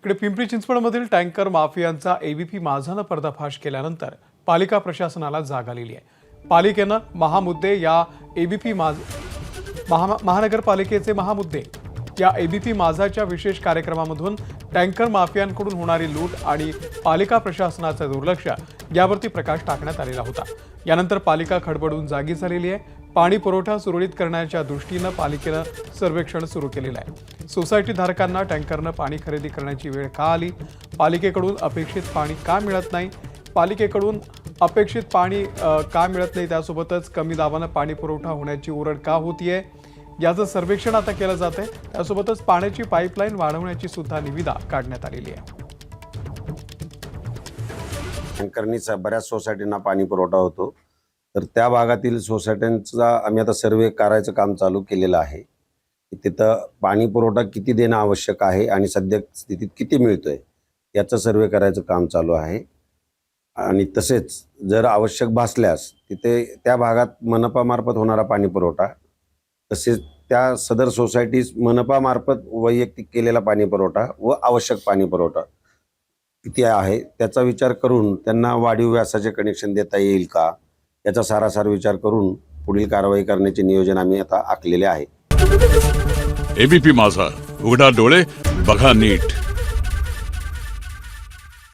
इकडे Pimpri चिंचवडमधील tanker माफियांचा ABP माझानं पर्दाफाश केल्यानंतर पालिका प्रशासनाला जाग आलेली आहे। पालिकेनं महामुद्दे या एबीपी महानगरपालिकेचे महामुद्दे या एबीपी माझाच्या विशेष कार्यक्रमामधून टँकर माफियांकडून होणारी लूट आणि पालिका प्रशासनाचं दुर्लक्ष यावरती प्रकाश टाकण्यात आलेला होता। यानंतर पालिका खडबडून जागी झालेली आहे। पाणी पुरवठा सुरळीत करण्याच्या दृष्टीनं पालिकेनं सर्वेक्षण सुरू केलेलं आहे। सोसायटी धारकांना टँकरनं पाणी खरेदी करण्याची वेळ का आली, पालिकेकडून अपेक्षित पाणी का मिळत नाही, पालिकेकडून अपेक्षित पाणी का मिळत नाही, त्यासोबतच कमी दाबानं पाणी पुरवठा होण्याची ओरड का होतीये याचं सर्वेक्षण आता केलं जात आहे। त्यासोबतच पाण्याची पाईपलाईन वाढवण्याची सुद्धा निविदा काढण्यात आलेली आहे। टँकरनी बऱ्याच सोसायटींना पाणी पुरवठा होतो, तर त्या भागातील सोसायट्यांचा आम्ही आता सर्वे करायचं काम चालू केलेलं आहे की तिथं पाणी पुरवठा किती देणं आवश्यक आहे आणि सध्या स्थितीत किती मिळतोय याचं सर्वे करायचं काम चालू आहे। आणि तसेच जर आवश्यक भासल्यास तिथे त्या भागात मनपामार्फत होणारा पाणी पुरवठा, तसेच त्या सदर सोसायटीज मनपामार्फत वैयक्तिक केलेला पाणी पुरवठा व आवश्यक पाणी पुरवठा किती आहे त्याचा विचार करून त्यांना वाढीव व्यासाचे कनेक्शन देता येईल का याचा सारासार विचार करून पुढील कारवाई करण्याचे नियोजन आम्ही आता आखलेले आहे। एबीपी माझा, उघडा डोळे बघा नीट।